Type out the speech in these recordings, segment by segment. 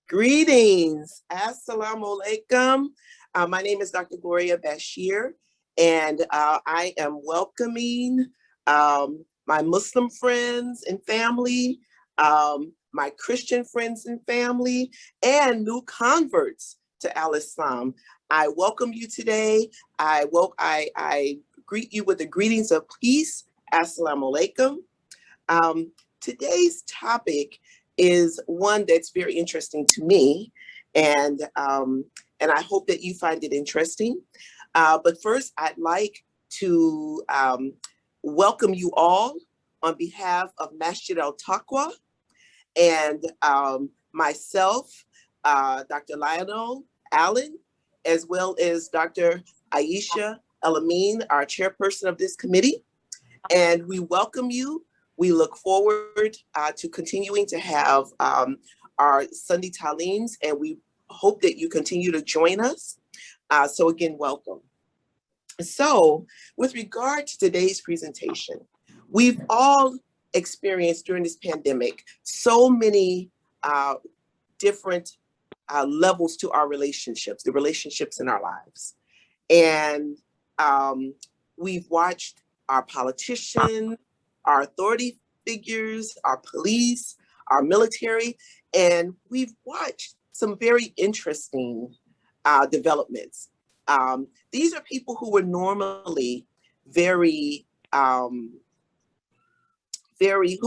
Greetings. Assalamu alaikum. My name is Dr. Gloria Bashir, and I am welcoming my Muslim friends and family, my Christian friends and family, and new converts to Al-Islam. I welcome you today. I greet you with the greetings of peace. Assalamu alaikum. Today's topic is one that's very interesting to me, and I hope that you find it interesting. But first, I'd like to welcome you all on behalf of Masjid Al-Taqwa and myself, Dr. Lionel Allen, as well as Dr. Aisha El-Amin, our chairperson of this committee. And we welcome you. We look forward to continuing to have our Sunday Taleems, and we hope that you continue to join us. So again, welcome. So with regard to today's presentation, we've all experienced during this pandemic so many different levels to our relationships, the relationships in our lives. And we've watched our politicians, our authority figures, our police, our military, and we've watched some very interesting developments. These are people who were normally very, who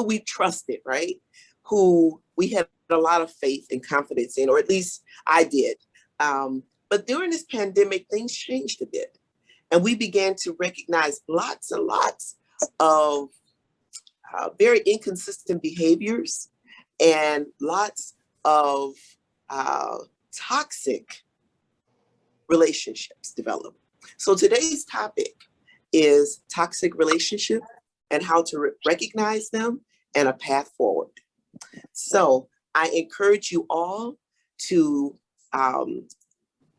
we trusted, right? Who we had a lot of faith and confidence in, or at least I did. But during this pandemic, things changed a bit. And we began to recognize lots and lots of very inconsistent behaviors and lots of toxic relationships develop. So today's topic is toxic relationships and how to recognize them and a path forward. So I encourage you all to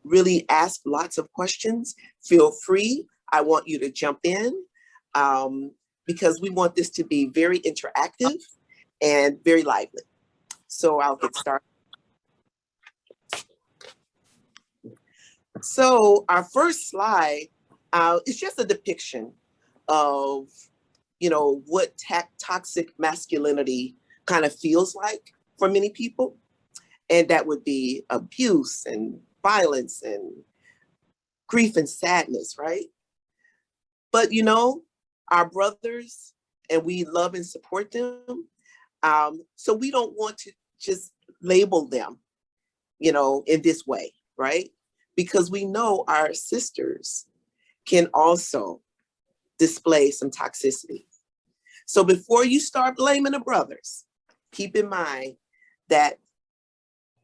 really ask lots of questions. Feel free. I want you to jump in. Because we want this to be very interactive and very lively. So I'll get started. So our first slide is just a depiction of, what toxic masculinity kind of feels like for many people. And that would be abuse and violence and grief and sadness, right? But, our brothers, and we love and support them. So we don't want to just label them, in this way, right? Because we know our sisters can also display some toxicity. So before you start blaming the brothers, keep in mind that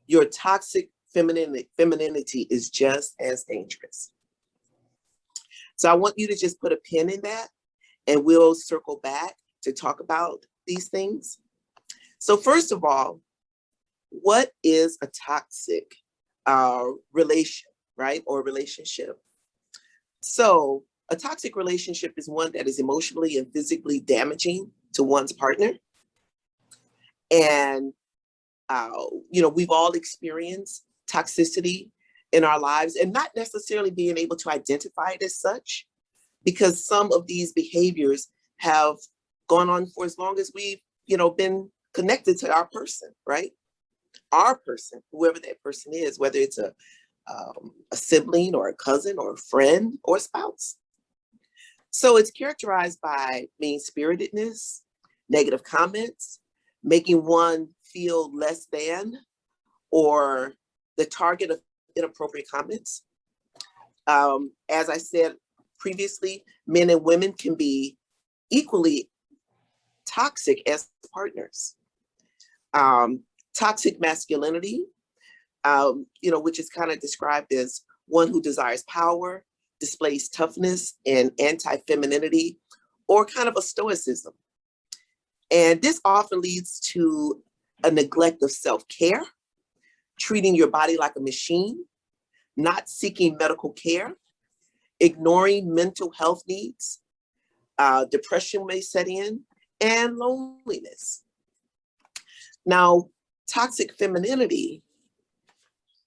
your toxic femininity is just as dangerous. So I want you to just put a pin in that, and we'll circle back to talk about these things. So first of all, what is a toxic relation, right? Or relationship? So a toxic relationship is one that is emotionally and physically damaging to one's partner. And, we've all experienced toxicity in our lives and not necessarily being able to identify it as such, because some of these behaviors have gone on for as long as we've, been connected to our person, right? Our person, whoever that person is, whether it's a sibling or a cousin or a friend or a spouse. So it's characterized by mean-spiritedness, negative comments, making one feel less than, or the target of inappropriate comments. As I said previously, men and women can be equally toxic as partners. Toxic masculinity, which is kind of described as one who desires power, displays toughness and anti-femininity, or kind of a stoicism. And this often leads to a neglect of self-care, treating your body like a machine, not seeking medical care, ignoring mental health needs, depression may set in, and loneliness. Now, toxic femininity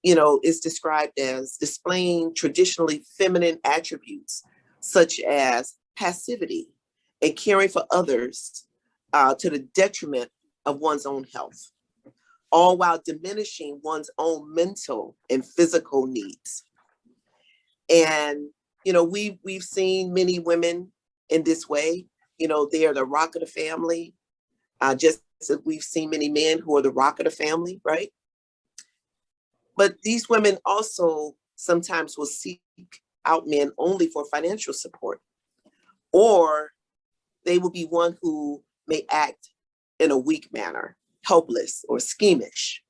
is described as displaying traditionally feminine attributes, such as passivity and caring for others to the detriment of one's own health, all while diminishing one's own mental and physical needs. And, we've seen many women in this way. They are the rock of the family, just as we've seen many men who are the rock of the family, right? But these women also sometimes will seek out men only for financial support, or they will be one who may act in a weak manner, helpless or squeamish.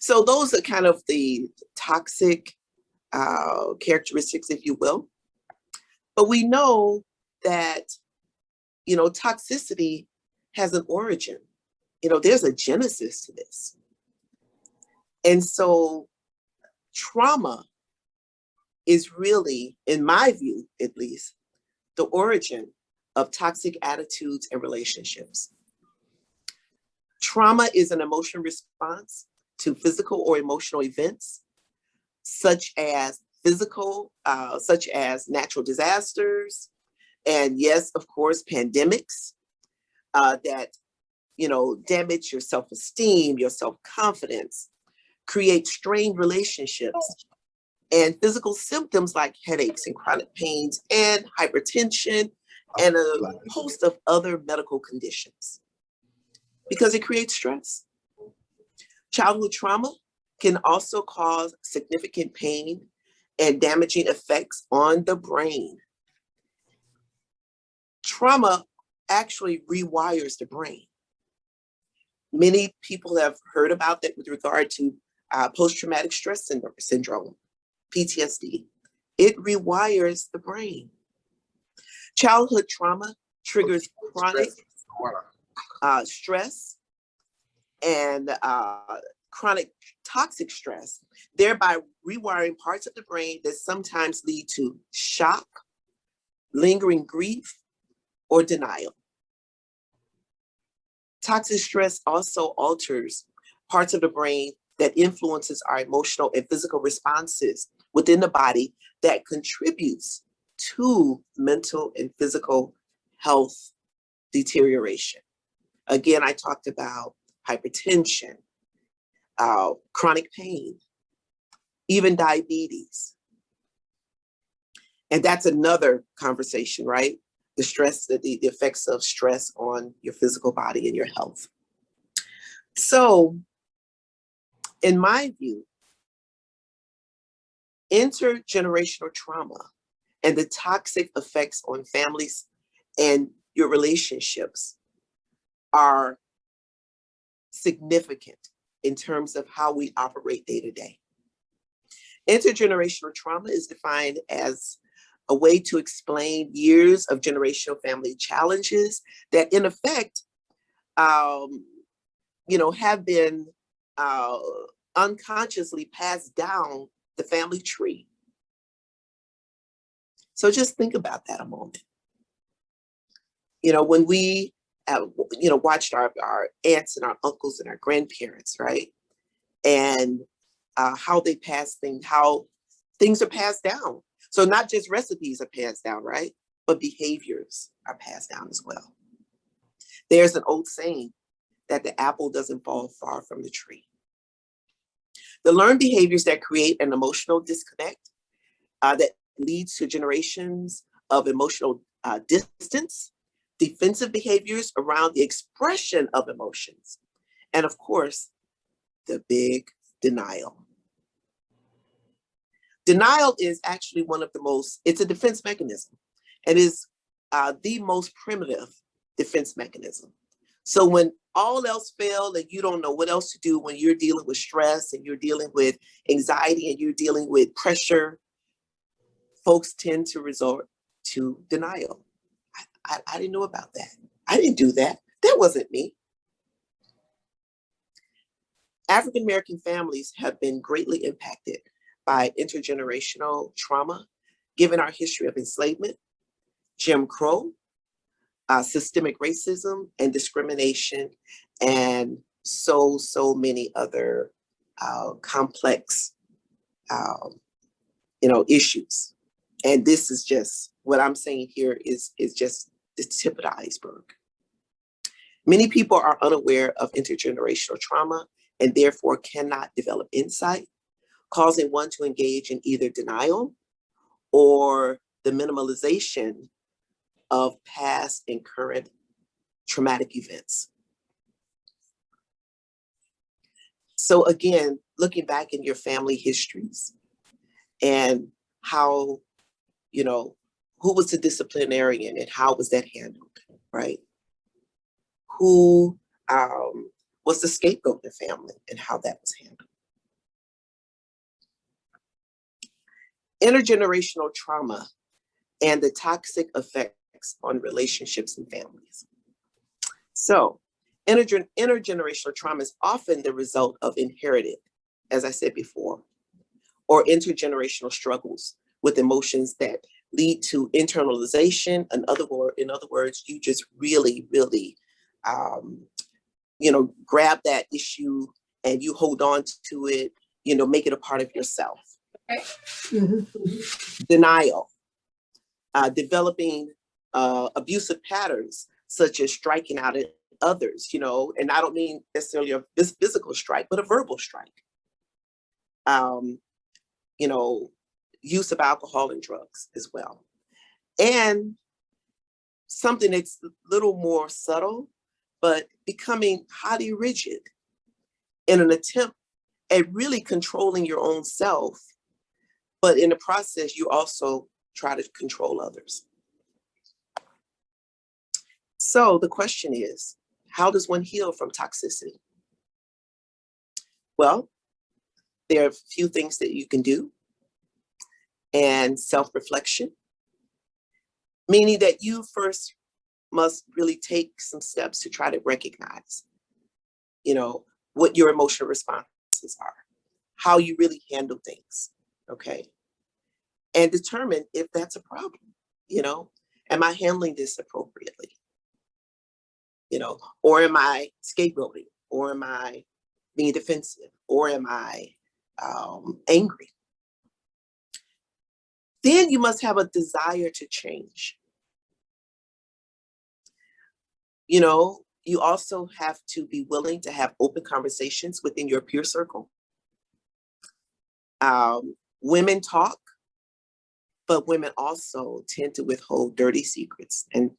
So those are kind of the toxic characteristics, if you will. But we know that, toxicity has an origin. There's a genesis to this. And so trauma is really, in my view, at least, the origin of toxic attitudes and relationships. Trauma is an emotional response to physical or emotional events, such as natural disasters, and yes, of course, pandemics that damage your self-esteem, your self-confidence, create strained relationships, and physical symptoms like headaches and chronic pains and hypertension and a host of other medical conditions, because it creates stress. Childhood trauma can also cause significant pain and damaging effects on the brain. Trauma actually rewires the brain. Many people have heard about that with regard to post-traumatic stress syndrome, PTSD. It rewires the brain. Childhood trauma triggers chronic stress and chronic toxic stress, thereby rewiring parts of the brain that sometimes lead to shock, lingering grief, or denial. Toxic stress also alters parts of the brain that influences our emotional and physical responses within the body that contributes to mental and physical health deterioration. Again, I talked about hypertension, chronic pain, even diabetes. And that's another conversation, right? The stress, the effects of stress on your physical body and your health. So, in my view, intergenerational trauma and the toxic effects on families and your relationships are significant in terms of how we operate day to day. Intergenerational trauma is defined as a way to explain years of generational family challenges that, in effect, have been unconsciously passed down the family tree. So just think about that a moment. When we watched our aunts and our uncles and our grandparents, right? And how they pass things, how things are passed down. So not just recipes are passed down, right? But behaviors are passed down as well. There's an old saying that the apple doesn't fall far from the tree. The learned behaviors that create an emotional disconnect that leads to generations of emotional distance, defensive behaviors around the expression of emotions, and of course, the big denial. Denial is actually it's a defense mechanism, and is the most primitive defense mechanism. So when all else fails and you don't know what else to do, when you're dealing with stress and you're dealing with anxiety and you're dealing with pressure, folks tend to resort to denial. I didn't know about that. I didn't do that. That wasn't me. African American families have been greatly impacted by intergenerational trauma, given our history of enslavement, Jim Crow, systemic racism and discrimination, and so many other complex, issues. And this is just what I'm saying here is just the tip of the iceberg. Many people are unaware of intergenerational trauma and therefore cannot develop insight, causing one to engage in either denial or the minimalization of past and current traumatic events. So again, looking back in your family histories and how, who was the disciplinarian and how was that handled, right? Who was the scapegoat in the family and how that was handled. Intergenerational trauma and the toxic effects on relationships and families. So intergenerational trauma is often the result of inherited, as I said before, or intergenerational struggles with emotions that lead to internalization. In other words, you just really, grab that issue and you hold on to it, make it a part of yourself. Denial, developing abusive patterns, such as striking out at others, and I don't mean necessarily a physical strike, but a verbal strike. Use of alcohol and drugs as well. And something that's a little more subtle, but becoming highly rigid in an attempt at really controlling your own self. But in the process, you also try to control others. So the question is, how does one heal from toxicity? Well, there are a few things that you can do. And self-reflection, meaning that you first must really take some steps to try to recognize, what your emotional responses are, how you really handle things, okay? And determine if that's a problem, am I handling this appropriately? Or am I scapegoating? Or am I being defensive? Or am I angry? Then you must have a desire to change. You also have to be willing to have open conversations within your peer circle. Women talk, but women also tend to withhold dirty secrets and,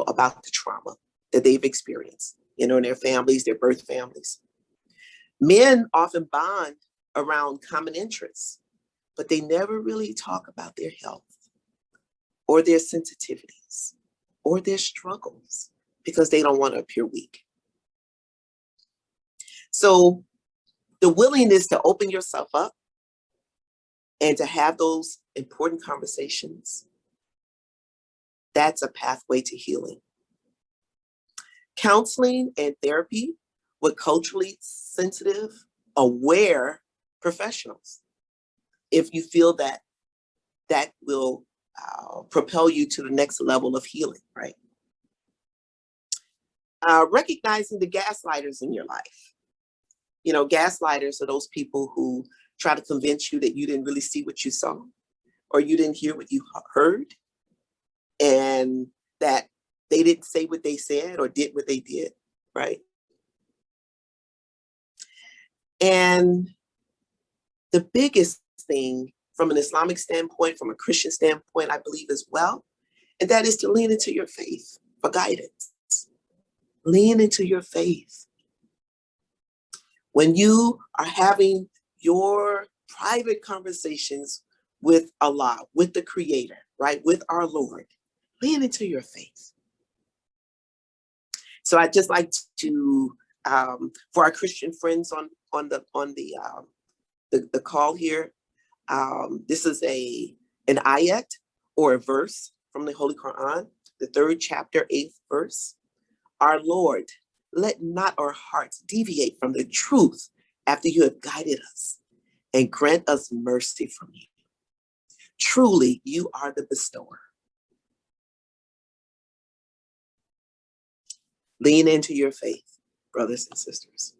about the trauma that they've experienced, in their families, their birth families. Men often bond around common interests, but they never really talk about their health or their sensitivities or their struggles because they don't want to appear weak. So the willingness to open yourself up and to have those important conversations, that's a pathway to healing. Counseling and therapy with culturally sensitive, aware professionals, if you feel that will propel you to the next level of healing, right? Recognizing the gaslighters in your life. Gaslighters are those people who try to convince you that you didn't really see what you saw, or you didn't hear what you heard, and that they didn't say what they said or did what they did, right? And the biggest thing from an Islamic standpoint, from a Christian standpoint, I believe as well, and that is to lean into your faith for guidance. Lean into your faith. When you are having your private conversations with Allah, with the Creator, right, with our Lord, lean into your faith. So I'd just like to, for our Christian friends on the call here, this is an ayat or a verse from the Holy Quran, the 3rd chapter, 8th verse. Our Lord, let not our hearts deviate from the truth after you have guided us, and grant us mercy from you. Truly, you are the bestower. Lean into your faith, brothers and sisters.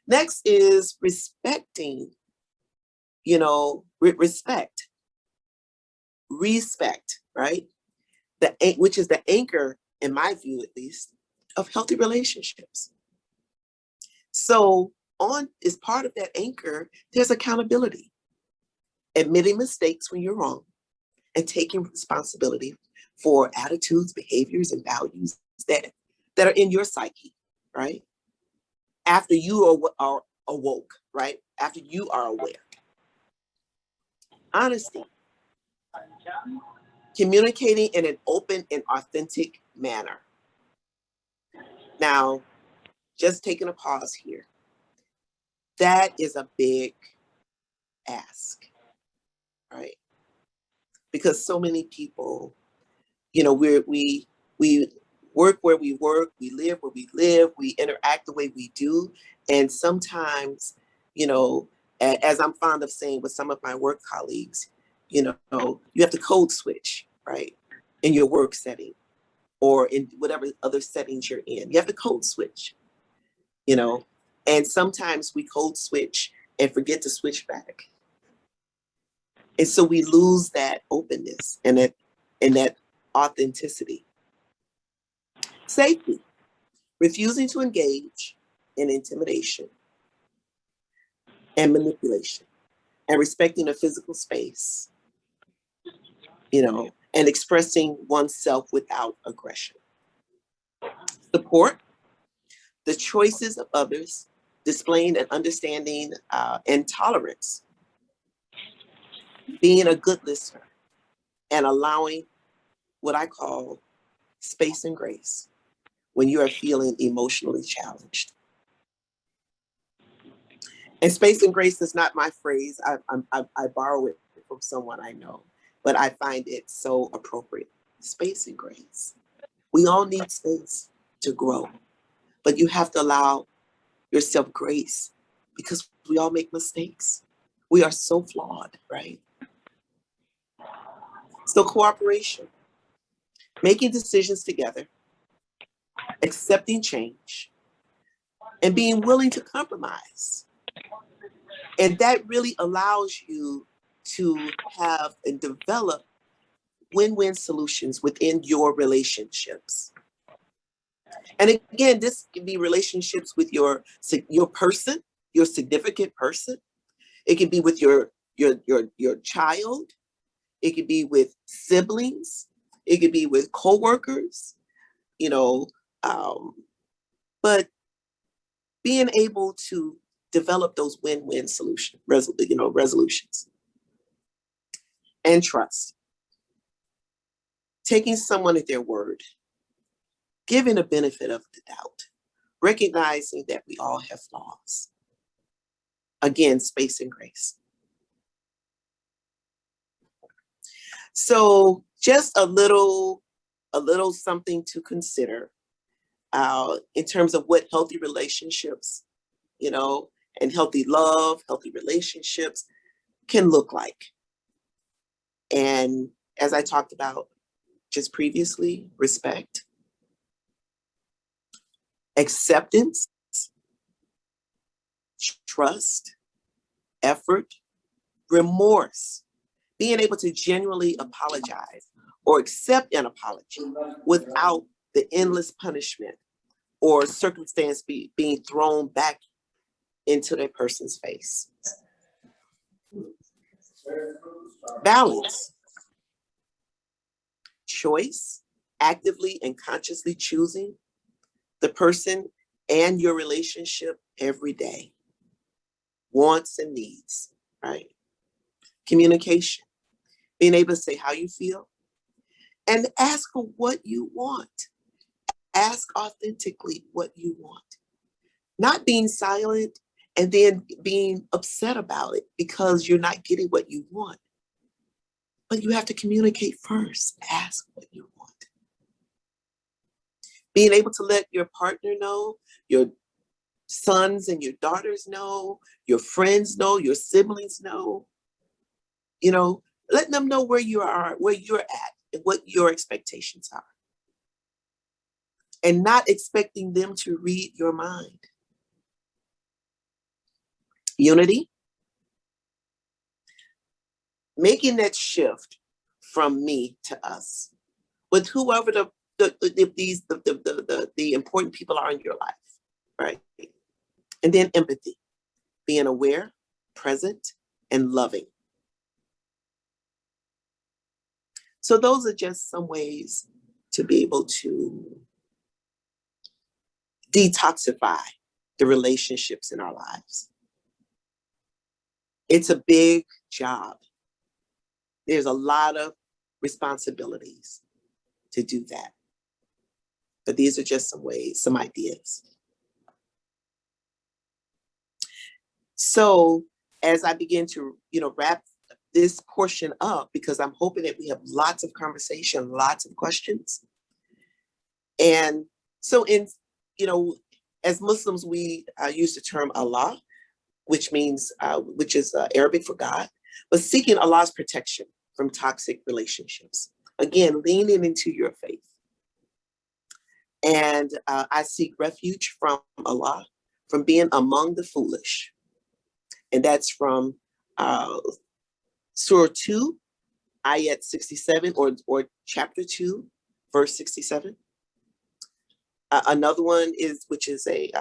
Next is respecting, respect, right? Which is the anchor, in my view at least, of healthy relationships. So is part of that anchor, there's accountability, admitting mistakes when you're wrong, and taking responsibility for attitudes, behaviors, and values that are in your psyche, right? After you are awoke, right? After you are aware. Honesty. Communicating in an open and authentic manner. Now, just taking a pause here. That is a big ask, right? Because so many people, we work where we work, we live where we live, we interact the way we do. And sometimes, as I'm fond of saying with some of my work colleagues, you have to code switch, right? In your work setting or in whatever other settings you're in. You have to code switch, and sometimes we code switch and forget to switch back. And so we lose that openness and that authenticity. Safety. Refusing to engage in intimidation and manipulation, and respecting the physical space, and expressing oneself without aggression. Support. The choices of others, displaying an understanding and tolerance. Being a good listener and allowing what I call space and grace when you are feeling emotionally challenged. And space and grace is not my phrase. I borrow it from someone I know, but I find it so appropriate. Space and grace. We all need space to grow, but you have to allow yourself grace because we all make mistakes. We are so flawed, right? So cooperation, making decisions together, accepting change, and being willing to compromise. And that really allows you to have and develop win-win solutions within your relationships. And again, this can be relationships with your person, your significant person. It can be with your child. It could be with siblings. It could be with coworkers, but being able to develop those win-win resolutions. And trust. Taking someone at their word, giving a benefit of the doubt, recognizing that we all have flaws. Again, space and grace. So just a little something to consider in terms of what healthy relationships, and healthy love, healthy relationships can look like. And as I talked about just previously, respect, acceptance, trust, effort, remorse, being able to genuinely apologize or accept an apology without the endless punishment or circumstance being thrown back into that person's face. Balance. Choice, actively and consciously choosing the person and your relationship every day. Wants and needs, right? Communication, being able to say how you feel and ask for what you want. Ask authentically what you want. Not being silent and then being upset about it because you're not getting what you want. But you have to communicate first. Ask what you want. Being able to let your partner know, your sons and your daughters know, your friends know, your siblings know, let them know where you are, where you're at, and what your expectations are. And not expecting them to read your mind. unity, making that shift from me to us with whoever the important people are in your life, right? And then empathy, being aware, present, and loving. So those are just some ways to be able to detoxify the relationships in our lives. It's a big job. There's a lot of responsibilities to do that. But these are just some ways, some ideas. So as I begin to, wrap this portion up, because I'm hoping that we have lots of conversation, lots of questions. And so as Muslims, we use the term Allah, which is Arabic for God, but seeking Allah's protection from toxic relationships. Again, leaning into your faith. And I seek refuge from Allah, from being among the foolish. And that's from Surah 2, Ayat 67, or chapter 2, verse 67. Another one which is a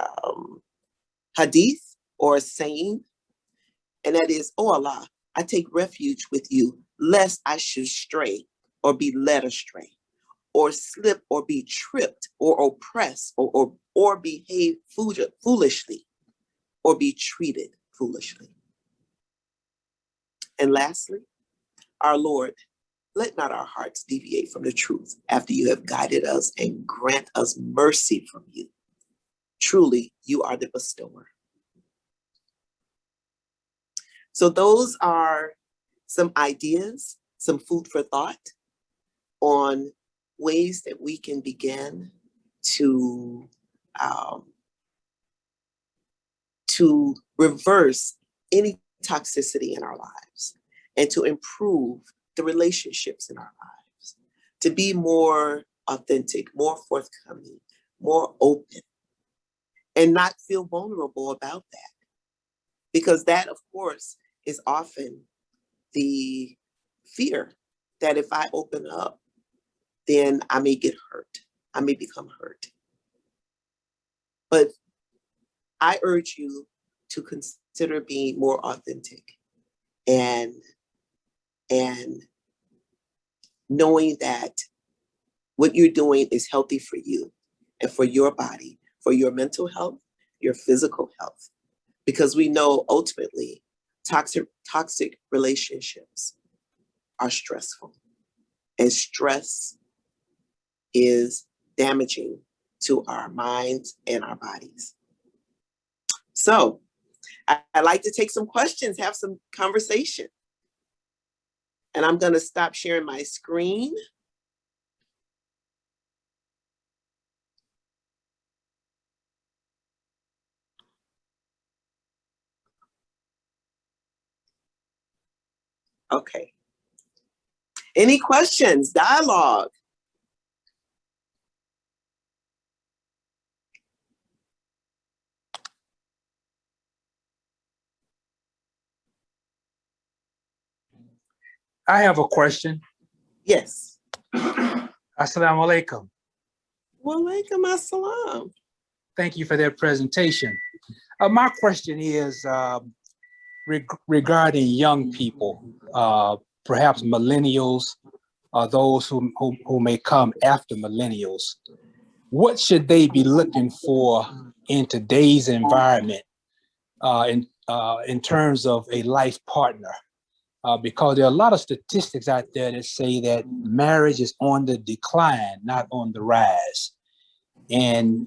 hadith or a saying, and that is, "Oh Allah, I take refuge with you, lest I should stray or be led astray, or slip or be tripped or oppressed or behave foolishly or be treated foolishly." And lastly, our Lord, let not our hearts deviate from the truth after you have guided us, and grant us mercy from you. Truly, you are the bestower. So those are some ideas, some food for thought on ways that we can begin to reverse any toxicity in our lives and to improve the relationships in our lives, to be more authentic, more forthcoming, more open, and not feel vulnerable about that. Because that, of course, is often the fear that if I open up, then I may get hurt. I may become hurt. But I urge you to consider being more authentic and knowing that what you're doing is healthy for you and for your body, for your mental health, your physical health. Because we know ultimately toxic relationships are stressful, and stress is damaging to our minds and our bodies. So I'd like to take some questions, have some conversation. And I'm going to stop sharing my screen. Okay. Any questions, dialogue? I have a question. Yes. Assalamu alaikum. Wa alaikum assalam. Thank you for that presentation. My question is regarding young people, perhaps millennials, or those who may come after millennials. What should they be looking for in today's environment in terms of a life partner? Because there are a lot of statistics out there that say that marriage is on the decline, not on the rise. And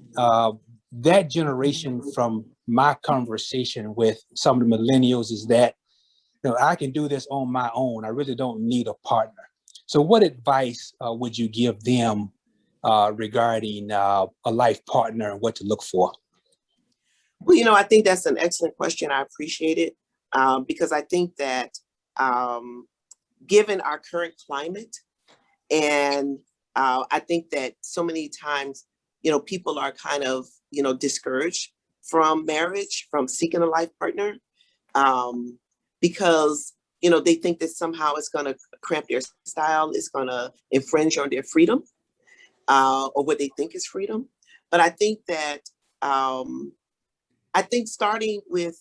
that generation, from my conversation with some of the millennials, is that I can do this on my own. I really don't need a partner. So what advice would you give them regarding a life partner and what to look for? Well, I think that's an excellent question. I appreciate it because I think that given our current climate, and I think that so many times, people are kind of, discouraged from marriage, from seeking a life partner. because, you know, they think that somehow it's going to cramp their style, it's going to infringe on their freedom, or what they think is freedom. But I think that, I think starting with,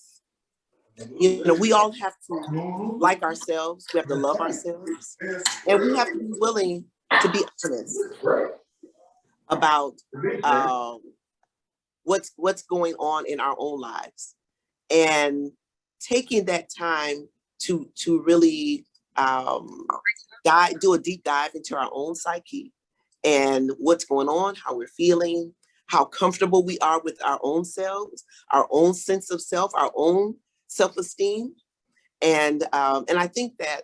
you know, we all have to like ourselves, we have to love ourselves, and we have to be willing to be honest about what's going on in our own lives, and taking that time to really do a deep dive into our own psyche and what's going on, how we're feeling, how comfortable we are with our own selves, our own sense of self, our own self-esteem. And I think that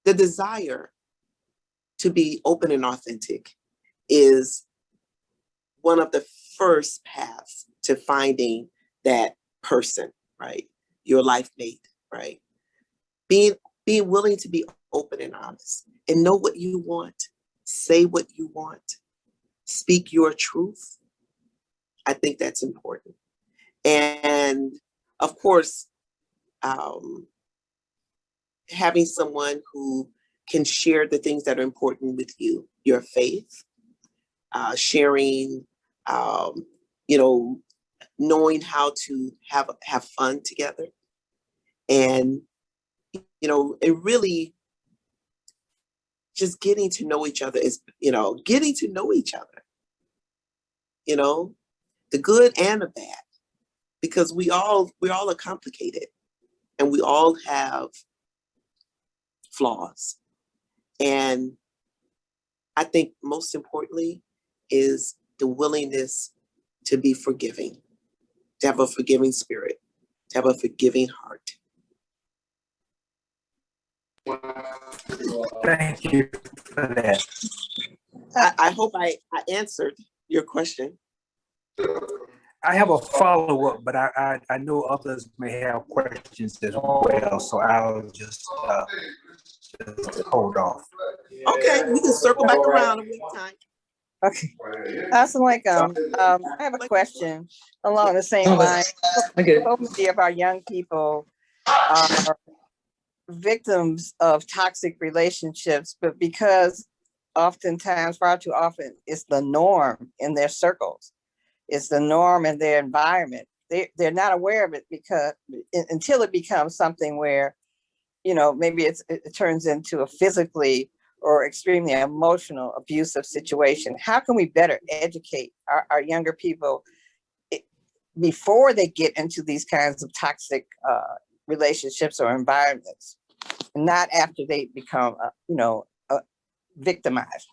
the desire to be open and authentic is one of the first paths to finding that person, right? Your life mate, right? Being willing to be open and honest and know what you want, say what you want, speak your truth. I think that's important. And of course, having someone who can share the things that are important with you, your faith, sharing, you know, knowing how to have fun together, and, you know, and really just getting to know each other is, you know, getting to know each other, you know, the good and the bad, because we all are complicated and we all have flaws. And I think most importantly is the willingness to be forgiving, to have a forgiving spirit, to have a forgiving heart. Thank you for that. I hope I answered your question. I have a follow-up, but I know others may have questions as well, so I'll just hold off. Okay, we can circle back around if we have time. Okay. Assalamualaikum. I have a question along the same line. Okay. So many of our young people are victims of toxic relationships, but because oftentimes, far too often, it's the norm in their circles, it's the norm in their environment. They're not aware of it because until it becomes something where, you know, maybe it turns into a physically or extremely emotional abusive situation. How can we better educate our younger people before they get into these kinds of toxic relationships or environments, not after they become, you know, victimized?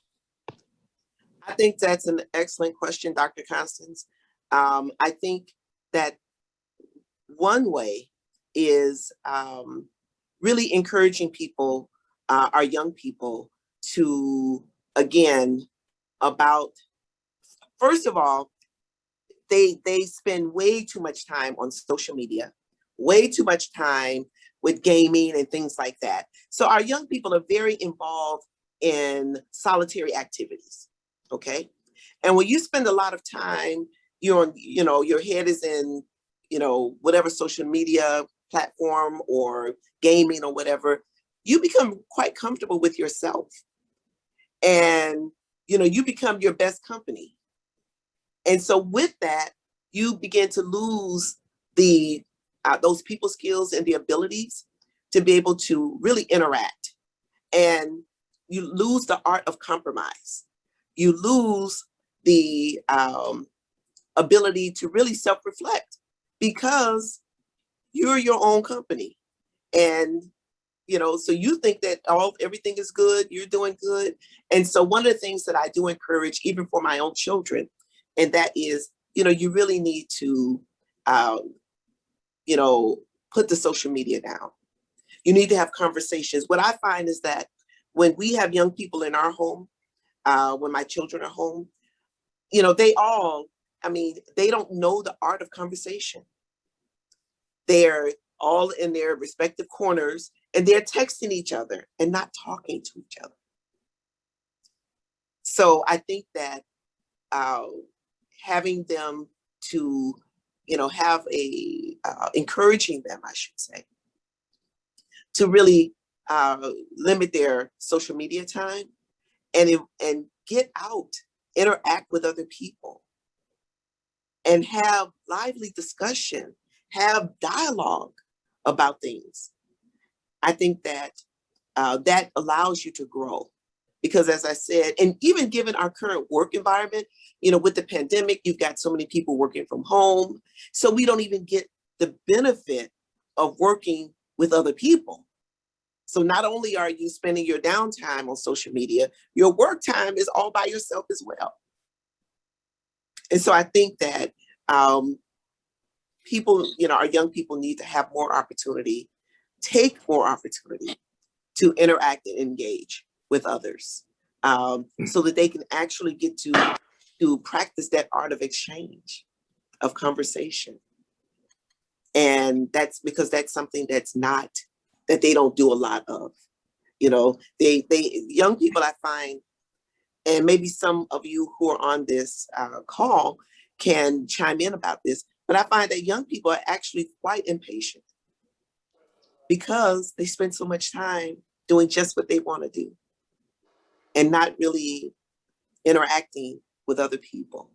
I think that's an excellent question, Dr. Constance. I think that one way is really encouraging people, our young people, to, again, first of all, they spend way too much time on social media, way too much time with gaming and things like that. So our young people are very involved in solitary activities, okay? And when you spend a lot of time, you're on, you know, your head is in, you know, whatever social media platform or gaming or whatever, you become quite comfortable with yourself. And, you know, you become your best company. And so with that, you begin to lose those people skills and the abilities to be able to really interact. And you lose the art of compromise. You lose the ability to really self-reflect, because you're your own company. And, you know, so you think that everything is good, you're doing good. And so one of the things that I do encourage, even for my own children, and that is, you know, you really need to, you know, put the social media down. You need to have conversations. What I find is that when we have young people in our home, when my children are home, you know, they don't know the art of conversation. They're all in their respective corners and they're texting each other and not talking to each other. So I think that having them to have a encouraging them, I should say, to really limit their social media time and get out, interact with other people, and have lively discussion, have dialogue about things. I think that that allows you to grow. Because as I said, and even given our current work environment, with the pandemic, you've got so many people working from home. So we don't even get the benefit of working with other people. So not only are you spending your downtime on social media, your work time is all by yourself as well. And so I think that people, our young people need to have more opportunity, take more opportunity to interact and engage with others, so that they can actually get to practice that art of exchange, of conversation. And that's because that's something that they don't do a lot of. They young people, I find, and maybe some of you who are on this call can chime in about this, but I find that young people are actually quite impatient because they spend so much time doing just what they want to do and not really interacting with other people.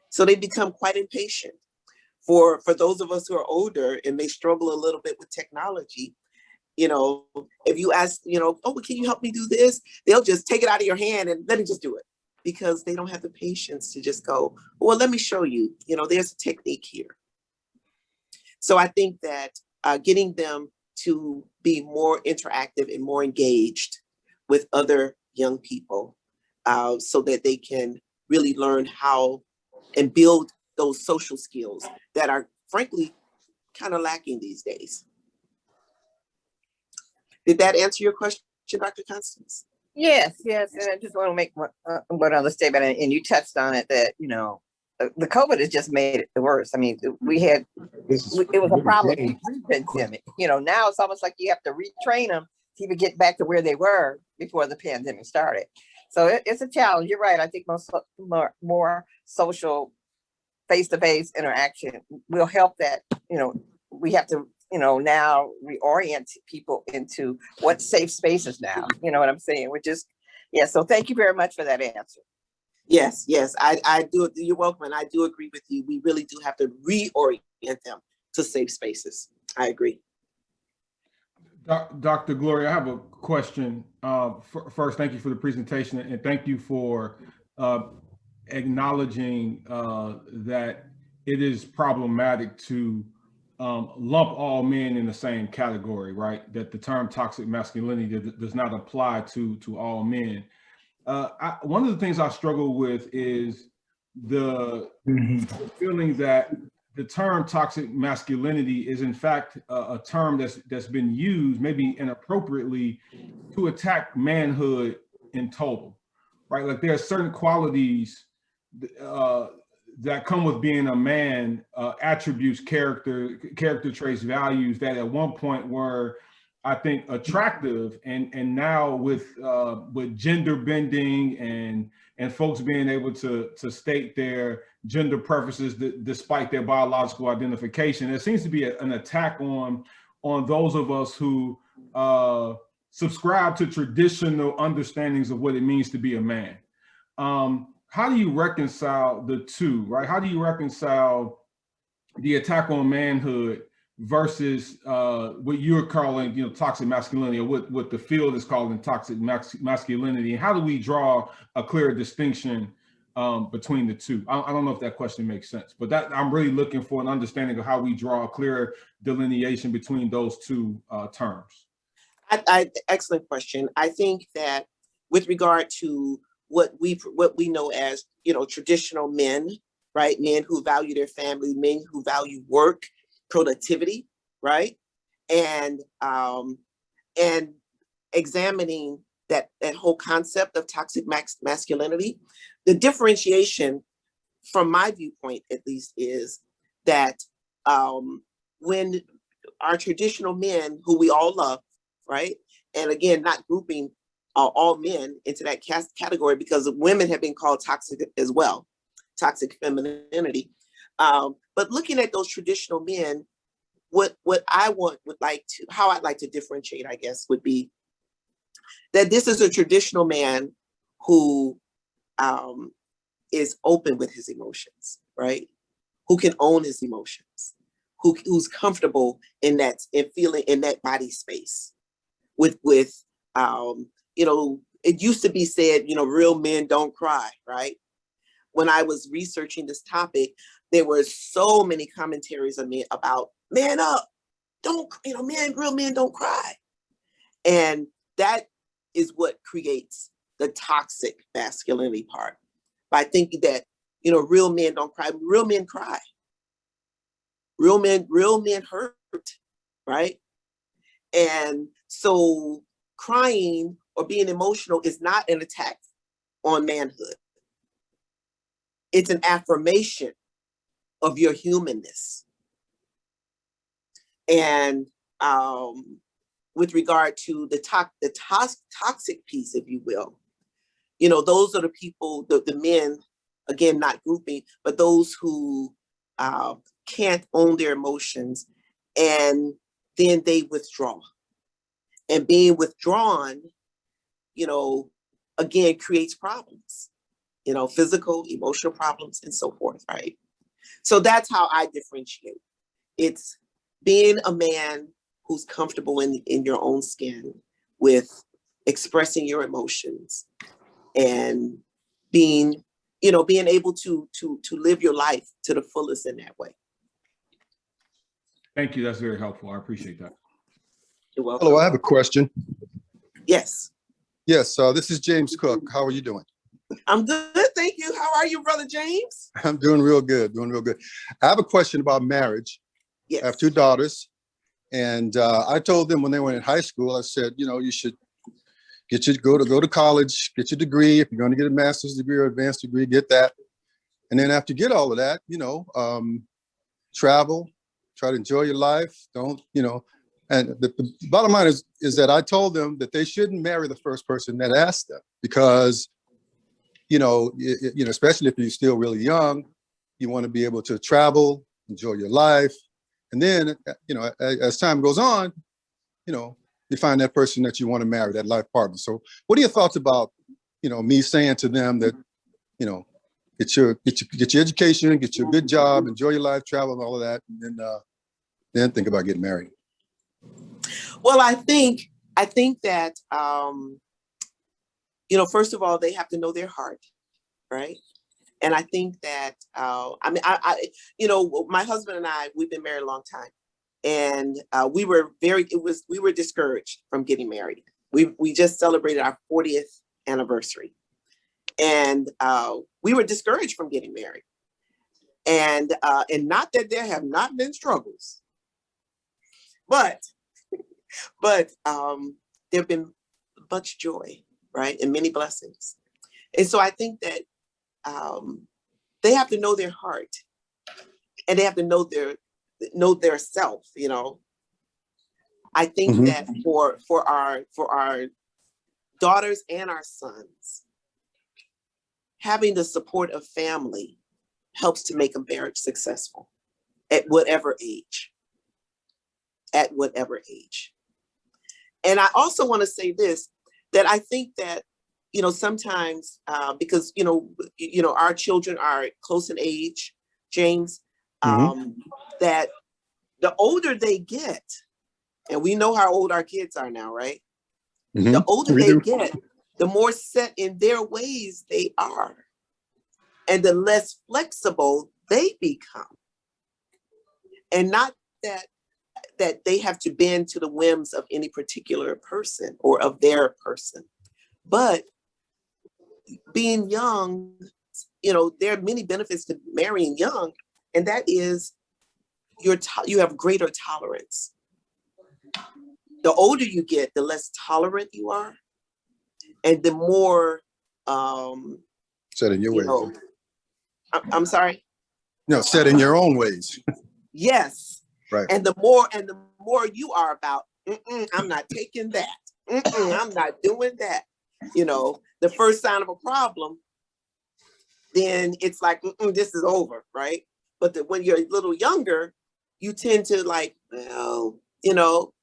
So they become quite impatient. For those of us who are older and may struggle a little bit with technology, if you ask, oh, well, can you help me do this? They'll just take it out of your hand and let me just do it, because they don't have the patience to just go, well, let me show you, there's a technique here. So I think that getting them to be more interactive and more engaged with other young people, so that they can really learn how and build those social skills that are frankly kind of lacking these days. Did that answer your question, Dr. Constance? Yes. And I just want to make one other statement, and you touched on it, that, the COVID has just made it worse. I mean, it was a problem pre-pandemic. Now it's almost like you have to retrain them to even get back to where they were before the pandemic started. So it's a challenge. You're right. I think more social face-to-face interaction will help that. We have to, now reorient people into what safe spaces now. You know what I'm saying? So thank you very much for that answer. Yes, I do. You're welcome. And I do agree with you. We really do have to reorient them to safe spaces. I agree. Dr. Gloria, I have a question. First, thank you for the presentation, and thank you for acknowledging that it is problematic to lump all men in the same category, right? That the term toxic masculinity does not apply to all men. One of the things I struggle with is the feeling that the term toxic masculinity is in fact a term that's been used, maybe inappropriately, to attack manhood in total, right? Like there are certain qualities that come with being a man, attributes, character traits, values that at one point were, I think, attractive, and now with gender bending and folks being able to state their gender preferences despite their biological identification, there seems to be an attack on those of us who subscribe to traditional understandings of what it means to be a man. How do you reconcile the two, right? How do you reconcile the attack on manhood versus what you're calling, toxic masculinity, or what the field is calling toxic masculinity? And how do we draw a clear distinction between the two? I don't know if that question makes sense, but I'm really looking for an understanding of how we draw a clear delineation between those two terms. Excellent question. I think that with regard to what we know as, traditional men, right? Men who value their family, men who value work, productivity, right? And examining that whole concept of toxic masculinity, the differentiation from my viewpoint, at least, is that when our traditional men who we all love, right? And again, not grouping all men into that category, because women have been called toxic as well, toxic femininity. But But looking at those traditional men, what I how I'd like to differentiate, I guess, would be that this is a traditional man who is open with his emotions, right? Who can own his emotions, who's comfortable in that, and feeling in that body space with you know, it used to be said, you know, real men don't cry, right? When I was researching this topic, there were so many commentaries about man up, don't, you know, real men don't cry. And that is what creates the toxic masculinity part, by thinking that, you know, real men don't cry. Real men cry. Real men hurt, right? And so crying or being emotional is not an attack on manhood. It's an affirmation of your humanness. And with regard to the toxic piece, if you will, you know, those are the people, the men, again, not grouping, but those who can't own their emotions, and then they withdraw. And being withdrawn, you know, again, creates problems, you know, physical, emotional problems, and so forth, right? So that's how I differentiate. It's being a man who's comfortable in your own skin with expressing your emotions, and being, you know, being able to live your life to the fullest in that way. Thank you. That's very helpful. I appreciate that. You're welcome. Hello, I have a question. Yes. Yes, this is James Cook. How are you doing? I'm good, thank you. How are you, Brother James? I'm doing real good, I have a question about marriage. Yes. I have two daughters, and I told them when they were in high school, I said, you know, you should go to college, get your degree. If you're going to get a master's degree or advanced degree, get that. And then after you get all of that, you know, travel, try to enjoy your life. Don't, you know, and the bottom line is that I told them that they shouldn't marry the first person that asked them, because, you know, especially if you're still really young, you want to be able to travel, enjoy your life. And then, you know, as time goes on, you know, you find that person that you want to marry, that life partner. So what are your thoughts about, you know, me saying to them that, you know, get your education, get your good job, enjoy your life, travel, and all of that, and then think about getting married? Well, I think that, you know, first of all, they have to know their heart, right? And I think that, I mean, you know, my husband and I, we've been married a long time, and we were discouraged from getting married. We just celebrated our 40th anniversary, and we were discouraged from getting married. And not that there have not been struggles, but there have been much joy, right, and many blessings. And so I think that they have to know their heart, and they have to know their self. You know, I think that for our daughters and our sons, having the support of family helps to make a marriage successful at whatever age. At whatever age. And I also want to say this, that I think that, you know, sometimes because, you know, our children are close in age, James, that the older they get, and we know how old our kids are now, right? The older they get, the more set in their ways they are, and the less flexible they become. And not that they have to bend to the whims of any particular person or of their person, but being young, you know, there are many benefits to marrying young, and that is you have greater tolerance. The older you get, the less tolerant you are, and the more set in your ways. Know, I'm sorry. No, set in your own ways. Yes. Right. And the more you are about, I'm not taking that. I'm not doing that. You know, the first sign of a problem, then it's like, this is over, right? But when you're a little younger, you tend to like, well, you know,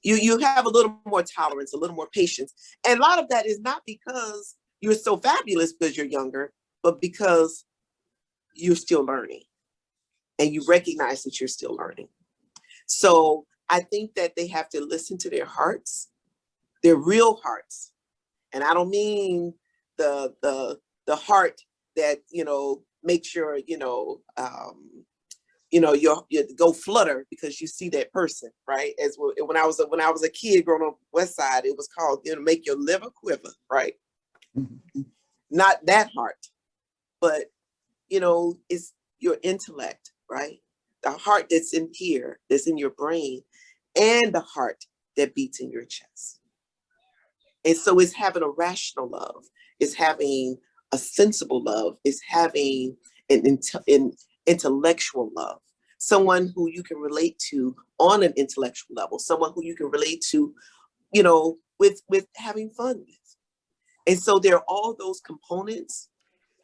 you have a little more tolerance, a little more patience. And a lot of that is not because you're so fabulous because you're younger, but because you're still learning and you recognize that you're still learning. So I think that they have to listen to their hearts, their real hearts. And I don't mean the heart that, you know, makes sure, you know, you go flutter because you see that person, right? As when I was a kid growing up West Side, it was called, you know, make your liver quiver, right? Not that heart, but you know, it's your intellect, right? The heart that's in here, that's in your brain, and the heart that beats in your chest. And so it's having a rational love, it's having a sensible love, it's having an intellectual love, someone who you can relate to on an intellectual level, someone who you can relate to, you know, with having fun with. And so there are all those components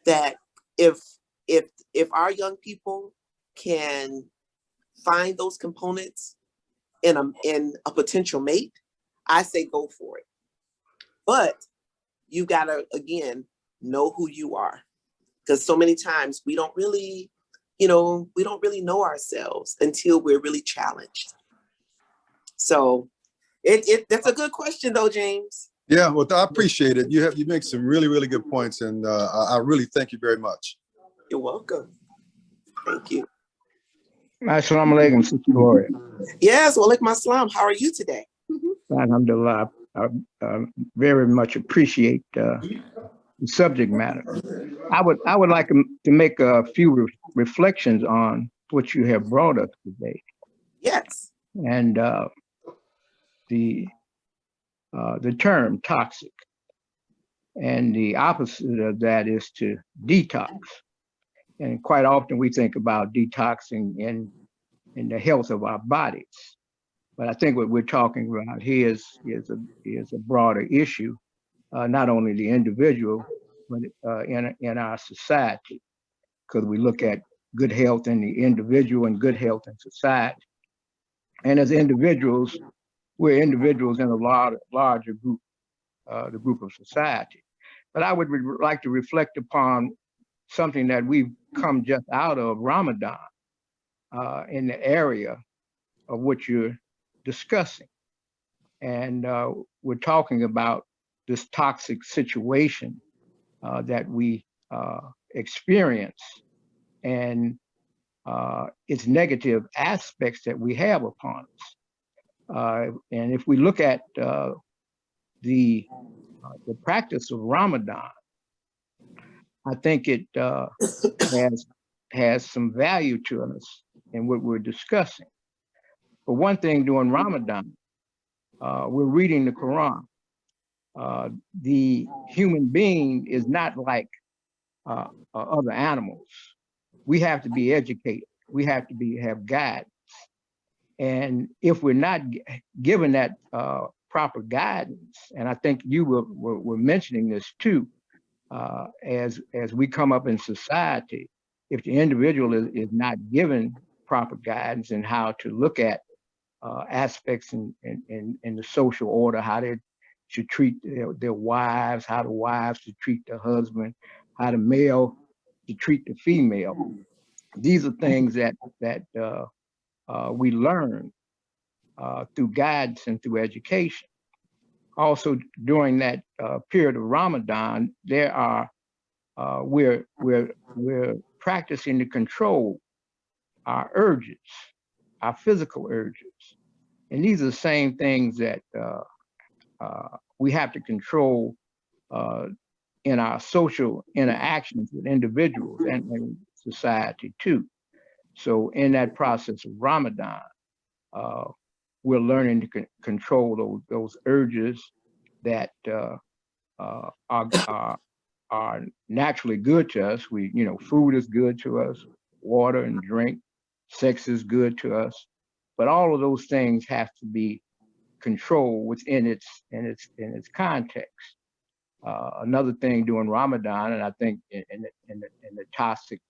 that if our young people can find those components in a potential mate, I say go for it. But you gotta, again, know who you are. Because so many times we don't really, you know, we don't really know ourselves until we're really challenged. So that's a good question though, James. Yeah, well, I appreciate it. You make some really, really good points, and I really thank you very much. You're welcome. Thank you. Assalamu alaikum, Sister Gloria. Yes, walaikum assalam. How are you today? Alhamdulillah. I very much appreciate the subject matter. I would like to make a few reflections on what you have brought us today. Yes. And the term toxic, and the opposite of that is to detox. And quite often we think about detoxing in the health of our bodies. But I think what we're talking about here is a broader issue, not only the individual, but in our society, because we look at good health in the individual and good health in society. And as individuals, we're individuals in a larger group, the group of society. But I would like to reflect upon something that we've come just out of Ramadan in the area of what you're discussing. And we're talking about this toxic situation that we experience and its negative aspects that we have upon us. And if we look at the practice of Ramadan, I think it has some value to us in what we're discussing. For one thing, during Ramadan, we're reading the Quran. The human being is not like other animals. We have to be educated. We have to have guidance. And if we're not given that proper guidance, and I think you were mentioning this too, as we come up in society, if the individual is not given proper guidance in how to look at aspects in the social order, how they should treat their wives, how the wives should treat the husband, how the male should treat the female. These are things that we learn through guidance and through education. Also, during that period of Ramadan, we're practicing to control our urges, our physical urges. And these are the same things that we have to control in our social interactions with individuals and society too. So in that process of Ramadan, we're learning to control those urges that are naturally good to us. Food is good to us, water and drink, sex is good to us, but all of those things have to be controlled within its context. Another thing during Ramadan, and I think in the toxic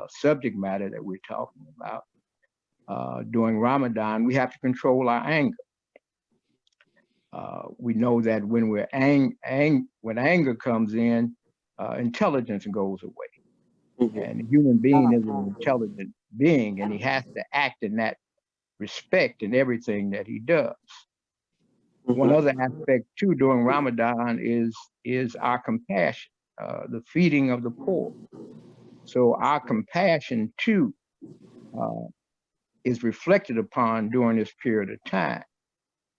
subject matter that we're talking about, during Ramadan, we have to control our anger. We know that when when anger comes in, intelligence goes away. And the human being is an intelligent being, and he has to act in that respect in everything that he does. One other aspect too during Ramadan is our compassion, the feeding of the poor. So our compassion too is reflected upon during this period of time.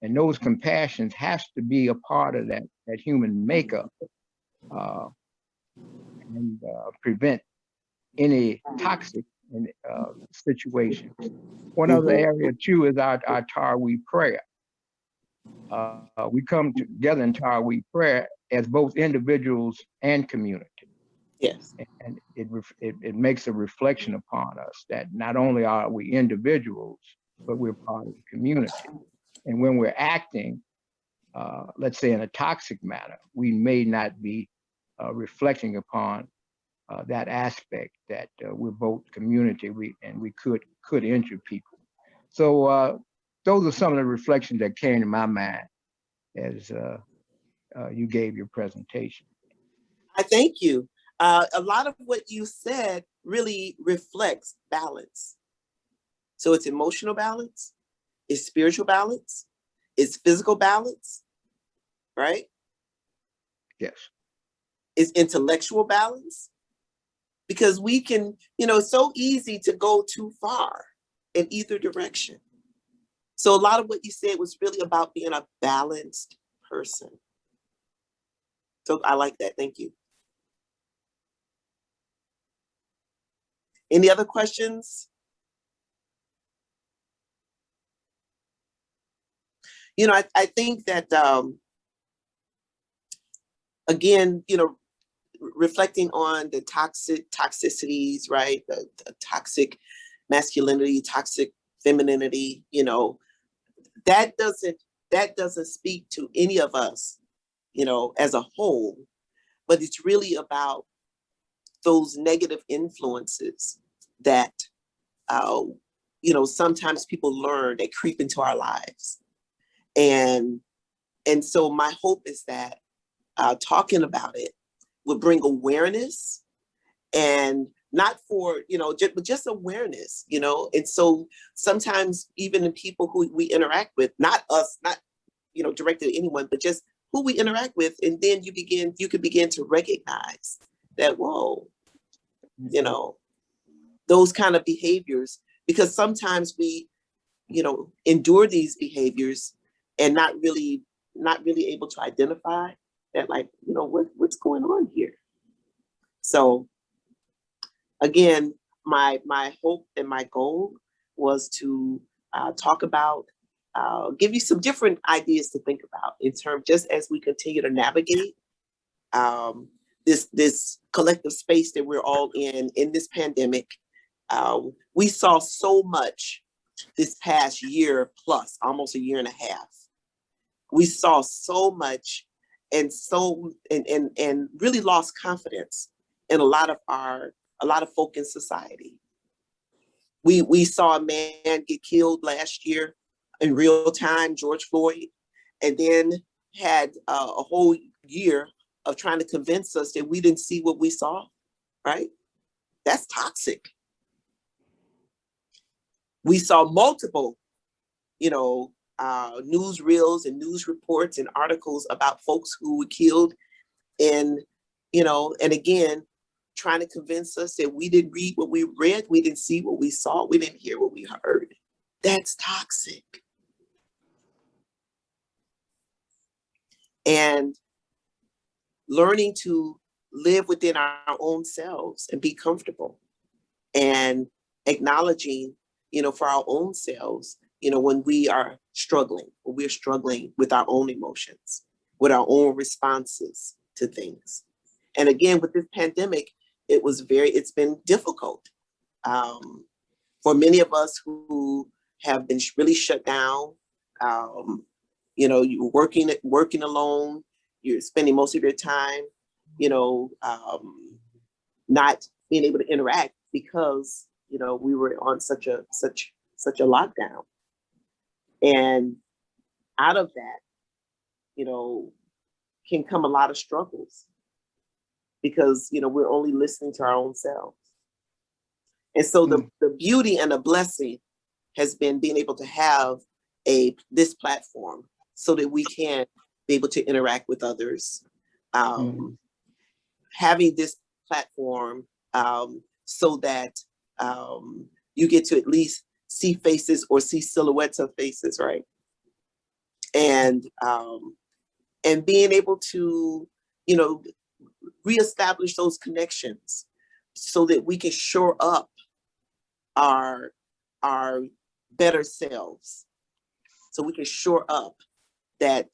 And those compassions has to be a part of that human makeup and prevent any toxic situations. One other area too is our Taraweeh prayer. We come together in Taraweeh prayer as both individuals and community. Yes. And it makes a reflection upon us that not only are we individuals, but we're part of the community. And when we're acting, let's say in a toxic manner, we may not be reflecting upon that aspect that we're both community and we could injure people. So those are some of the reflections that came to my mind as you gave your presentation. I thank you. A lot of what you said really reflects balance. So it's emotional balance, it's spiritual balance, it's physical balance, right? Yes. It's intellectual balance. Because we can, it's so easy to go too far in either direction. So a lot of what you said was really about being a balanced person. So I like that. Thank you. Any other questions? I think that, again, reflecting on the toxicities, right? The toxic masculinity, toxic femininity, that doesn't speak to any of us, as a whole, but it's really about those negative influences that, sometimes people learn, they creep into our lives. And so my hope is that talking about it will bring awareness, and not for, but just awareness, and so sometimes even the people who we interact with, not us, not, directed at anyone, but just who we interact with. And then you could begin to recognize that, whoa, those kind of behaviors, because sometimes we, endure these behaviors and not really able to identify that, like, what's going on here. So again, my hope and my goal was to talk about, give you some different ideas to think about in terms, just as we continue to navigate this collective space that we're all in this pandemic. We saw so much this past year plus, almost a year and a half. We saw so much and really lost confidence in a lot of folk in society. We saw a man get killed last year in real time, George Floyd, and then had a whole year of trying to convince us that we didn't see what we saw, right? That's toxic. We saw multiple, newsreels and news reports and articles about folks who were killed, and again, trying to convince us that we didn't read what we read, we didn't see what we saw, we didn't hear what we heard. That's toxic. And learning to live within our own selves and be comfortable, and acknowledging, for our own selves, when we are struggling, when we're struggling with our own emotions, with our own responses to things. And again, with this pandemic, it's been difficult for many of us who have been really shut down. You working alone, you're spending most of your time, not being able to interact because, we were on such a lockdown. And out of that, can come a lot of struggles because, we're only listening to our own selves. And so the beauty and the blessing has been being able to have this platform so that we can be able to interact with others. Having this platform so that you get to at least see faces or see silhouettes of faces, right? And being able to, reestablish those connections so that we can shore up our better selves, so we can shore up that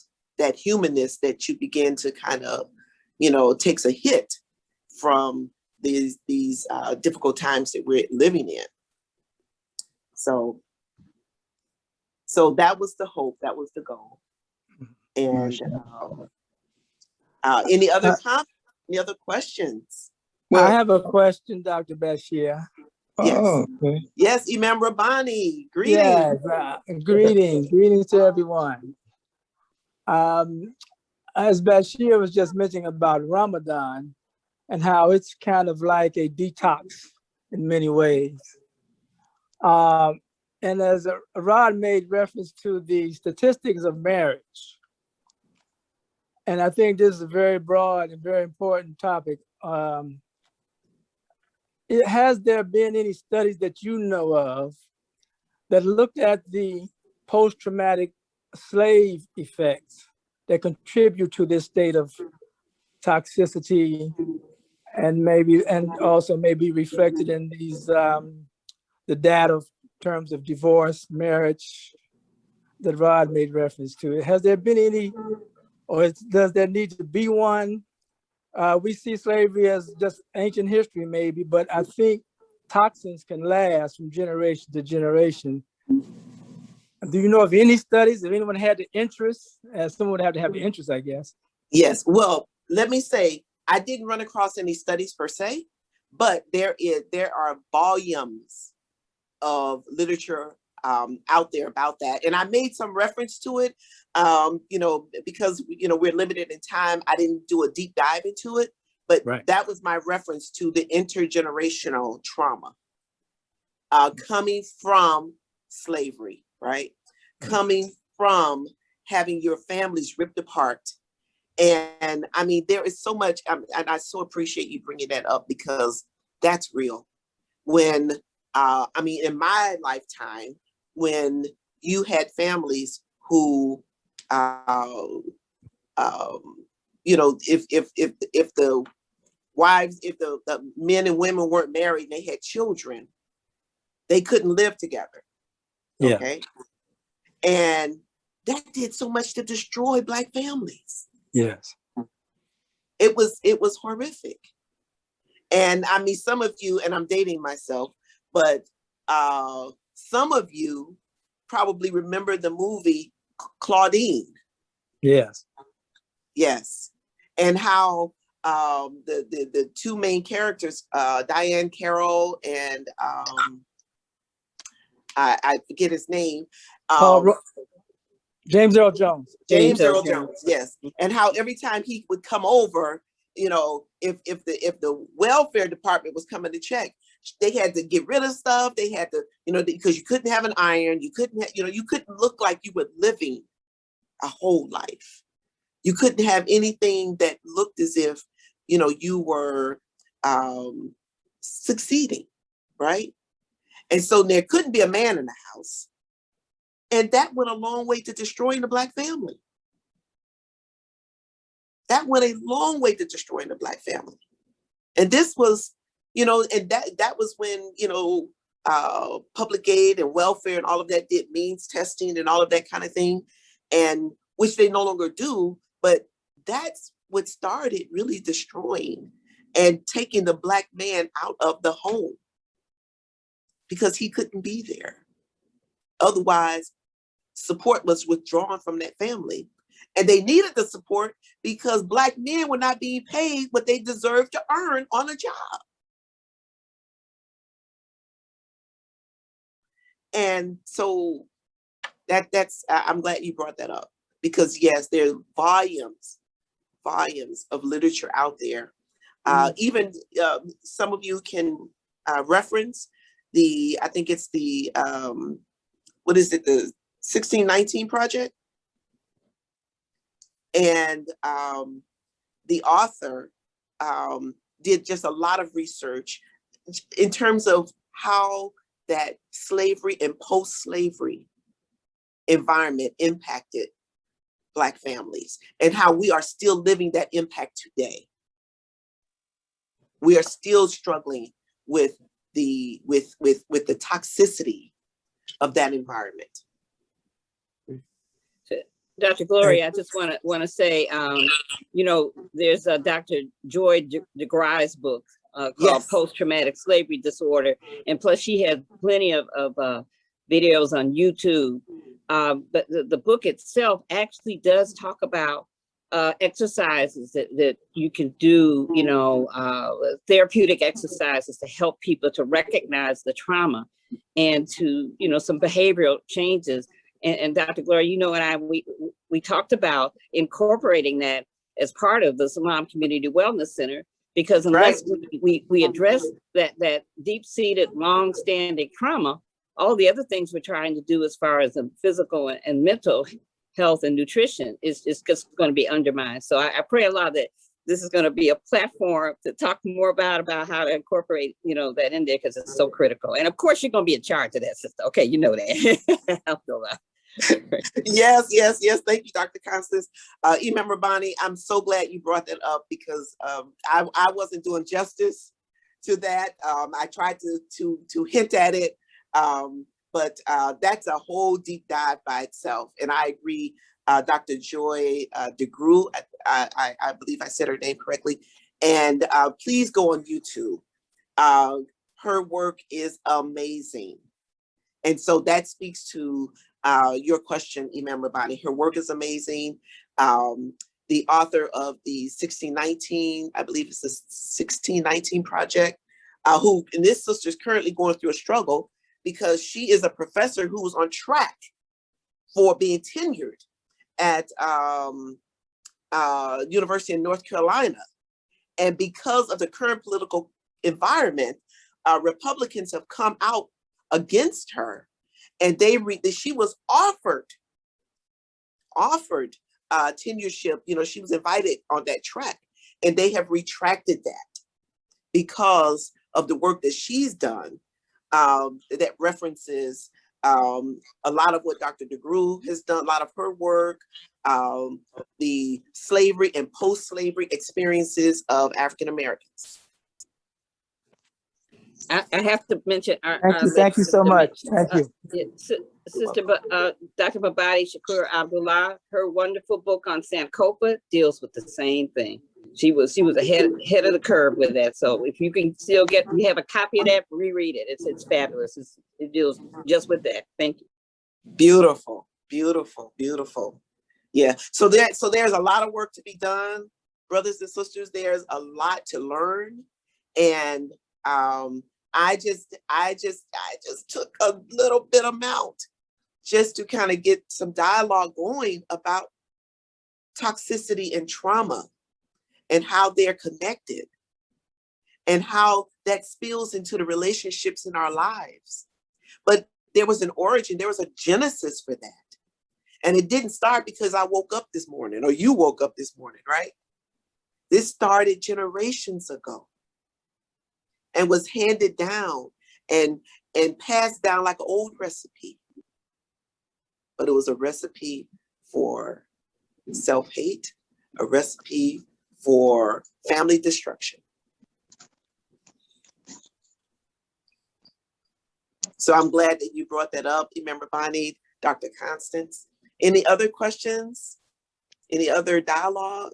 humanness that you begin to kind of, takes a hit from these difficult times that we're living in. So that was the hope, that was the goal. And any other comments, any other questions? Well, I have a question, Dr. Bashir. Yes. Oh, okay. Yes, Imam Rabbani. Greetings. Yes, greetings to everyone. As Bashir was just mentioning about Ramadan and how it's kind of like a detox in many ways. And as Rod made reference to the statistics of marriage, and I think this is a very broad and very important topic. Has there been any studies that you know of that looked at the post-traumatic slave effects that contribute to this state of toxicity and also maybe reflected in these the data in terms of divorce, marriage that Rod made reference to? Has there been any, or does there need to be one? We see slavery as just ancient history maybe, but I think toxins can last from generation to generation. Do you know of any studies? If anyone had the interest, as someone would have to have the interest, I guess. Yes, well, let me say, I didn't run across any studies per se, but there are volumes of literature out there about that. And I made some reference to it, because, we're limited in time. I didn't do a deep dive into it, but that was my reference to the intergenerational trauma coming from slavery, right? Coming from having your families ripped apart. And I mean, there is so much, and I so appreciate you bringing that up because that's real. When, in my lifetime, when you had families who, if the wives, if the men and women weren't married and they had children, they couldn't live together. Okay. And that did so much to destroy Black families. Yes. It was horrific. And I mean, some of you, and I'm dating myself, but some of you probably remember the movie Claudine. Yes. Yes. And how the two main characters, Diane Carroll and I forget his name. James Earl Jones. James Earl Jones, yes. And how every time he would come over, if the welfare department was coming to check, they had to get rid of stuff. They had to, because you couldn't have an iron, you couldn't have, you couldn't look like you were living a whole life. You couldn't have anything that looked as if, you were succeeding, right? And so there couldn't be a man in the house. And that went a long way to destroying the Black family. That went a long way to destroying the Black family. And this was, and that was when, public aid and welfare and all of that did means testing and all of that kind of thing, and which they no longer do. But that's what started really destroying and taking the Black man out of the home because he couldn't be there. Otherwise, support was withdrawn from that family. And they needed the support because Black men were not being paid what they deserved to earn on a job. And so I'm glad you brought that up, because yes, there's volumes of literature out there. Even some of you can reference I think it's the, what is it, the 1619 Project? And the author did just a lot of research in terms of how that slavery and post-slavery environment impacted Black families, and how we are still living that impact today. We are still struggling with the toxicity of that environment. Dr. Gloria, I just want to say, you know, there's a Dr. Joy DeGrye's book called Yes. Post-Traumatic Slavery Disorder, and plus she has plenty of videos on YouTube. But the book itself actually does talk about exercises that you can do, you know, therapeutic exercises to help people to recognize the trauma and to, you know, some behavioral changes. And Dr. Gloria, you know, and we talked about incorporating that as part of the Salam Community Wellness Center, because unless we address that deep-seated, long-standing trauma, all the other things we're trying to do as far as the physical and mental health and nutrition is just going to be undermined. So I pray a lot that this is going to be a platform to talk more about how to incorporate, you know, that in there, because it's so critical. And of course, you're going to be in charge of that, sister. Okay, you know that. I'll go out. Yes. Thank you, Dr. Constance. Imam Rabbani, I'm so glad you brought that up, because I wasn't doing justice to that. I tried to hint at it, but that's a whole deep dive by itself. And I agree, Dr. Joy DeGruy, I believe I said her name correctly. And please go on YouTube. Her work is amazing. And so that speaks to your question, Imam Rabbani. Her work is amazing. The author of the 1619, I believe it's the 1619 Project, and this sister is currently going through a struggle because she is a professor who was on track for being tenured at University of North Carolina. And because of the current political environment, Republicans have come out against her, and she was offered tenureship. You know, she was invited on that track, and they have retracted that because of the work that she's done, that references a lot of what Dr. DeGruy has done, a lot of her work, the slavery and post-slavery experiences of African Americans. I have to mention Thank you so much. Thank you. Sister Dr. Babadi Shakur Abdullah, her wonderful book on Sankofa deals with the same thing. She was ahead of the curve with that. So if you can still you have a copy of that, reread it. It's fabulous. It deals just with that. Thank you. Beautiful. Yeah. So there's a lot of work to be done, brothers and sisters. There's a lot to learn, and I just took a little bit amount just to kind of get some dialogue going about toxicity and trauma and how they're connected and how that spills into the relationships in our lives. But there was an origin, there was a genesis for that. And it didn't start because I woke up this morning or you woke up this morning, right? This started generations ago and was handed down and passed down like an old recipe. But it was a recipe for self-hate, a recipe for family destruction. So I'm glad that you brought that up. Remember, Bonnie, Dr. Constance. Any other questions? Any other dialogue?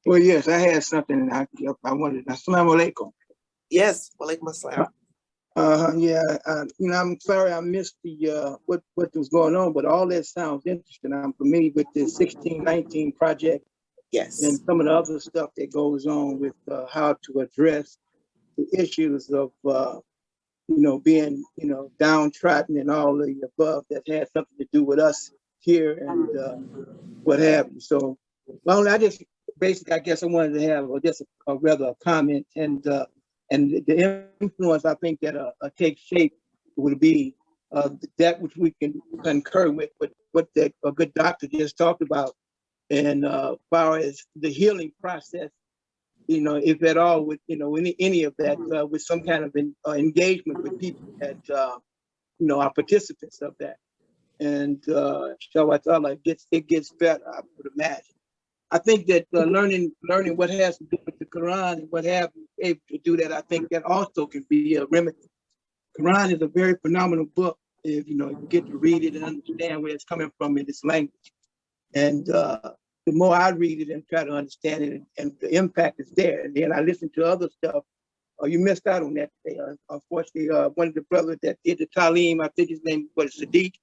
Well, yes, I had something I wanted. Assalamu alaikum. Yes, walaikum assalam. Yeah, I'm sorry I missed the what was going on, but all that sounds interesting. I'm familiar with the 1619 project and Yes. some of the other stuff that goes on with how to address the issues of being downtrodden and all the above that had something to do with us here and what have you. So, well, I just basically, I guess I wanted to have just a rather a comment and the influence I think that take shape would be that which we can concur with what a good doctor just talked about, and as far as the healing process, if at all, with any of that, with some kind of engagement with people that are participants of that, and inshallah, it gets better, I would imagine. I think that learning what has to do with the Quran and what have you, able to do that, I think that also can be a remedy. Quran is a very phenomenal book if you get to read it and understand where it's coming from in its language. And the more I read it and try to understand it, and the impact is there. And then I listen to other stuff. Oh, you missed out on that today. Unfortunately, one of the brothers that did the Talim, I think his name was Sadiq,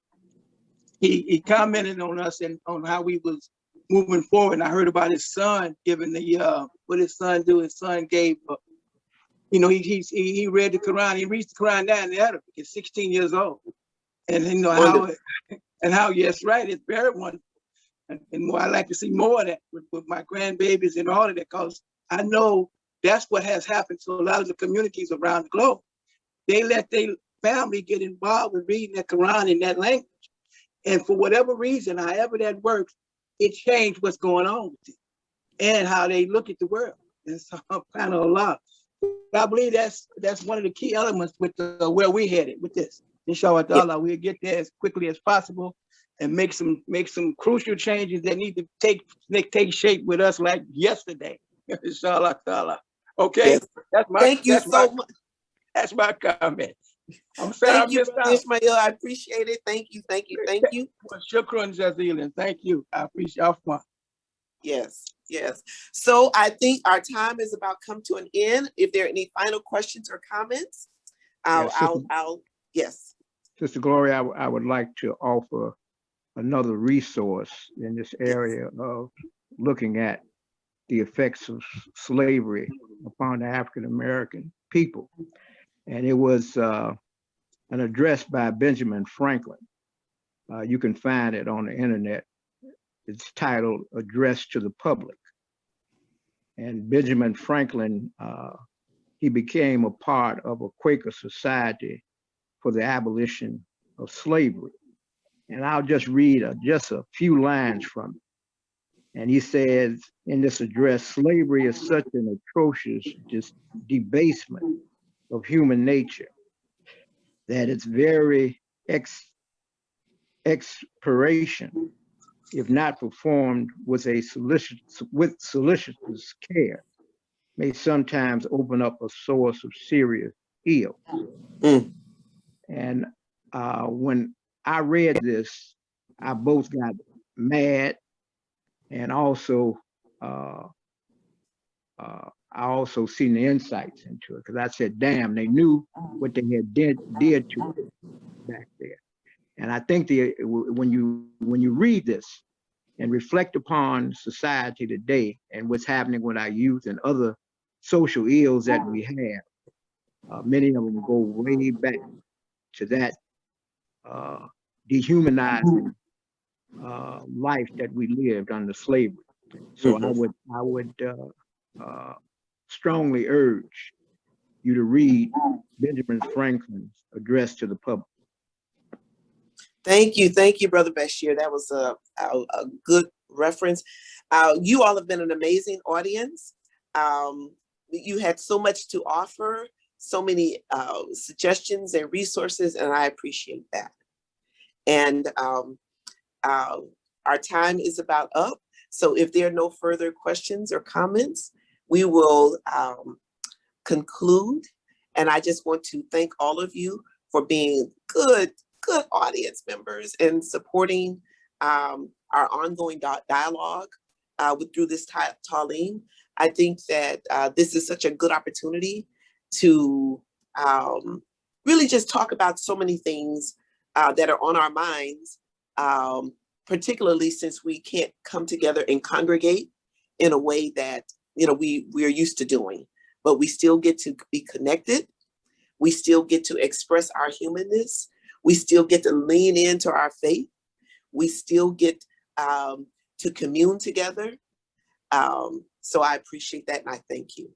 he commented on us and on how we was moving forward. And I heard about his son giving the what his son do. His son gave, he read the Quran. He reads the Quran now in the Arabic. He's 16 years old, and how yes, right, it's very wonderful. And more, I like to see more of that with my grandbabies and all of that, because I know that's what has happened to a lot of the communities around the globe. They let their family get involved with reading the Quran in that language. And for whatever reason, however that works, it changed what's going on with it and how they look at the world. And so kind of a lot. I believe that's one of the key elements with where we headed with this. Inshallah, we'll get there as quickly as possible and make some crucial changes that need to take shape with us like yesterday. Inshallah. Okay, Yes. Thank you so much. That's my comment. I'm sorry Thank I you, missed Brother out. Ishmael. I appreciate it. Thank you. Well, shukran jazilan. Thank you. I appreciate it. Yes. So I think our time is about come to an end. If there are any final questions or comments, yes. Sister Gloria, I would like to offer another resource in this area of looking at the effects of slavery upon the African American people. And it was an address by Benjamin Franklin. You can find it on the internet. It's titled Address to the Public. And Benjamin Franklin, he became a part of a Quaker society for the abolition of slavery. And I'll just read just a few lines from it. And he says in this address, slavery is such an atrocious debasement of human nature that its very expiration, if not performed with solicitous care, may sometimes open up a source of serious ill. And when I read this, I both got mad and also I also seen the insights into it, because I said, damn, they knew what they had did to it back there. And I think when you read this and reflect upon society today and what's happening with our youth and other social ills that we have, many of them go way back to that dehumanizing life that we lived under slavery. So I would strongly urge you to read Benjamin Franklin's address to the public. Thank you, Brother Bashir. That was a good reference. You all have been an amazing audience. You had so much to offer, so many suggestions and resources, and I appreciate that. And our time is about up. So if there are no further questions or comments, we will conclude. And I just want to thank all of you for being good audience members and supporting our ongoing dialogue through this Talim. I think that this is such a good opportunity to really just talk about so many things that are on our minds, particularly since we can't come together and congregate in a way that, you know, we're used to doing, but we still get to be connected. We still get to express our humanness. We still get to lean into our faith. We still get to commune together. So I appreciate that and I thank you.